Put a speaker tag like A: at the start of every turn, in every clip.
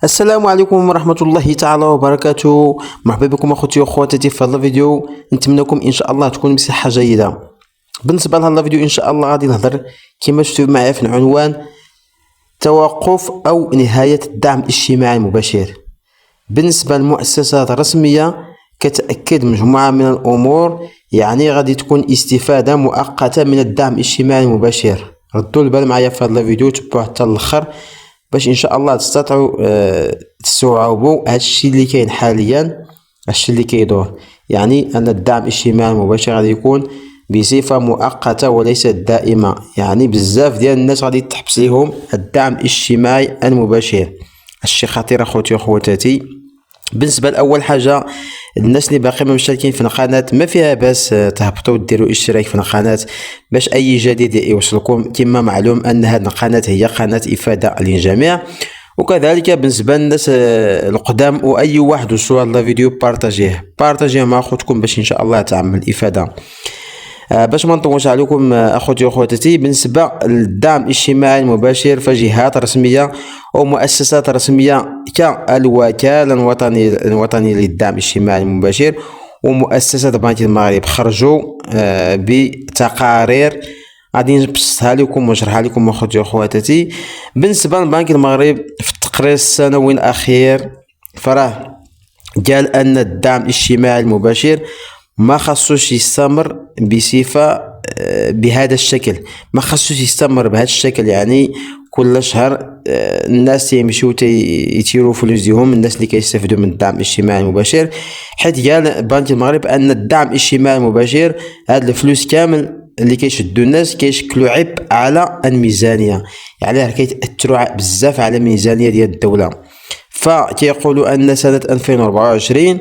A: السلام عليكم ورحمة الله تعالى وبركاته. مرحبا بكم اخوتي واخواتي في هذا الفيديو. نتمنىكم ان شاء الله تكون بصحة جيدة. بالنسبة لهذا الفيديو ان شاء الله غادي نهضر كما شفتوا معايا في العنوان توقف او نهاية الدعم الاجتماعي المباشر. بالنسبة للمؤسسات الرسمية كتأكد مجموعة من الامور، يعني غادي تكون استفادة مؤقتة من الدعم الاجتماعي المباشر. ردوا البال معايا في هذا الفيديو، تبعوه حتى الاخر باش ان شاء الله تستطيعوا تستوعبوا هادشي اللي كاين حاليا، هادشي اللي كيدور. يعني ان الدعم الاجتماعي المباشر غادي يكون بصفه مؤقته وليست دائمه. يعني بزاف ديال الناس غادي تحبس لهم الدعم الاجتماعي المباشر. هادشي خطير اخوتي واخواتاتي. بالنسبه لاول حاجه، الناس اللي باقي ما مشتركين في القناه ما فيها باس تهبطوا وديروا اشتراك في القناه باش اي جديد يوصلكم. كما معلوم ان هذه القناه هي قناه افاده للجميع. وكذلك بالنسبه للناس القدام واي واحد وصل هذا الفيديو بارطاجيه مع اخوتكم باش ان شاء الله تعمل افاده. باش ما نطولش عليكم اخوتي واخواتي، بالنسبه للدعم الاجتماعي المباشر فجهات رسميه او مؤسسات رسميه كالوكاله الوطنيه للدعم الاجتماعي المباشر ومؤسسه بنك المغرب خرجوا بتقارير غادي نبسطها لكم ونشرحها لكم اخوتي واخواتي. بالنسبه لبنك المغرب في التقرير السنوي الاخير فراه قال ان الدعم الاجتماعي المباشر ما خصوش يستمر بصفة بهذا الشكل، ما خصوش يستمر بهذا الشكل. يعني كل شهر الناس يمشيو يتيروا فلوس ديالهم، الناس اللي كيستافدوا من الدعم الاجتماعي المباشر، حيت قال بنك المغرب ان الدعم الاجتماعي المباشر هاد الفلوس كامل اللي كيشدوا الناس كيشكلوا عبء على الميزانية، يعني كيتأثروا بزاف على الميزانية ديال الدولة. فكيقولوا ان سنة 2024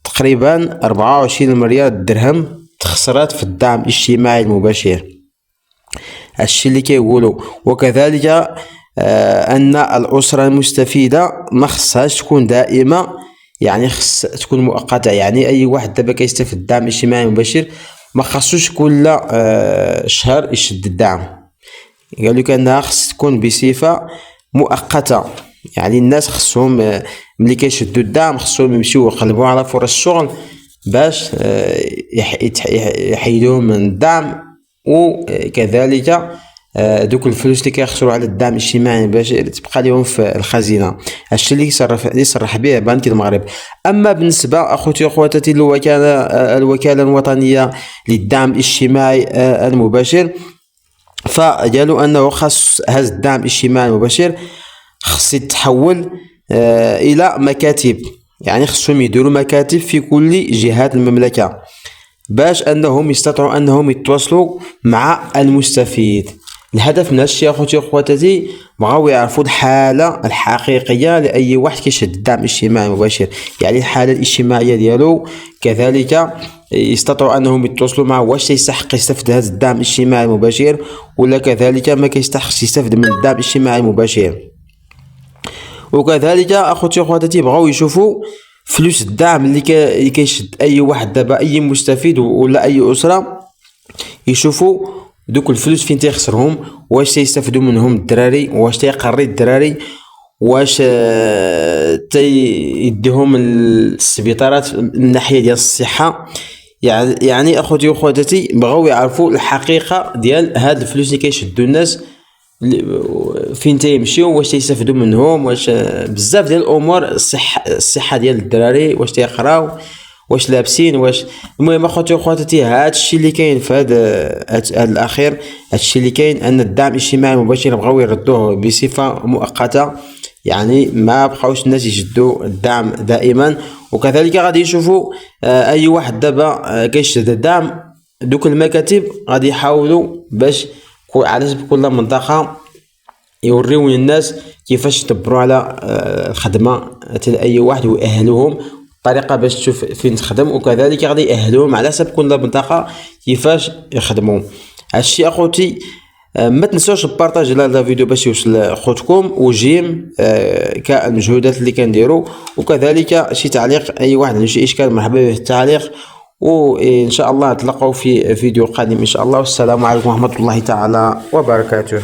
A: تقريبا 24 مليار درهم تخسرات في الدعم الاجتماعي المباشر، هادشي اللي كيقولوا. وكذلك ان الاسره المستفيده ما خصهاش تكون دائمه، يعني خص تكون مؤقته. يعني اي واحد دابا كيستافد الدعم الاجتماعي المباشر ما خصوش كل شهر يشد الدعم، قالوا لك انها خص تكون بصفه مؤقته. يعني الناس خصهم ملي كيشدوا الدعم خصهم يمشيو يقلبوا على فرص الشغل باش يحيدوهم من الدعم. وكذلك دوك الفلوس اللي كيخسروا على الدعم الاجتماعي باش تبقى لهم في الخزينه. هادشي اللي صرح به بنك المغرب. اما بالنسبه اخوتي واخواتاتي الوكاله الوطنيه للدعم الاجتماعي المباشر، فقالوا انه خاص هذا الدعم الاجتماعي المباشر خص يتحول الى مكاتب، يعني خصهم يديروا مكاتب في كل جهات المملكه باش انهم يستطيعوا انهم يتواصلوا مع المستفيد. الهدف من هادشي اخوتي واخواتاتي بغاو يعرفوا الحاله الحقيقيه لاي واحد كيشد الدعم الاجتماعي المباشر، يعني الحاله الاجتماعيه ديالو. كذلك يستطيعوا انهم يتواصلوا معه واش يستحق يستفد هذا الدعم الاجتماعي المباشر ولا كذلك ما كيستحقش يستفد من الدعم الاجتماعي المباشر. وكذلك اخوتي واخواتاتي بغاو يشوفوا فلوس الدعم اللي كيشد اي واحد دابا، اي مستفيد ولا اي اسره، يشوفوا دوك الفلوس فين تيخسرهم، واش تيستافدوا منهم الدراري، واش تيقري الدراري، واش تيديهم السبيطارات من الناحيه ديال الصحه. يعني اخوتي واخواتاتي بغاو يعرفوا الحقيقه ديال هاد الفلوس اللي كيشدوا الناس فين تيمشيو، واش تيستافدوا منهم، واش بزاف ديال الامور، الصحه ديال الدراري، واش تيقراو، واش لابسين، واش. المهم اخوتي واخواتاتي هادشي اللي كاين في هذا الاخير، هادشي اللي كاين ان الدعم الاجتماعي المباشر بغاو يردوه بصفه مؤقته، يعني ما بقاوش الناس يشدوا الدعم دائما. وكذلك غادي يشوفوا اي واحد دابا كيشد الدعم، دوك المكاتب غادي يحاولوا باش على حسب كل منطقه يوريو للناس كيفاش يدبروا على الخدمه تاع اي واحد ويأهلوهم طريقه باش تشوف فين تخدم، وكذلك غادي يأهلوهم على حسب كل منطقه كيفاش يخدموا. هادشي اخوتي ما تنسوش بارطاج هذا الفيديو باش يوصل خوتكم وجيم كالمجهودات اللي كنديروا. وكذلك شي تعليق، اي واحد عنده شي اشكال مرحبا به في التعليق، وان شاء الله نتلاقاو في فيديو قادم ان شاء الله. والسلام عليكم ورحمه الله تعالى وبركاته.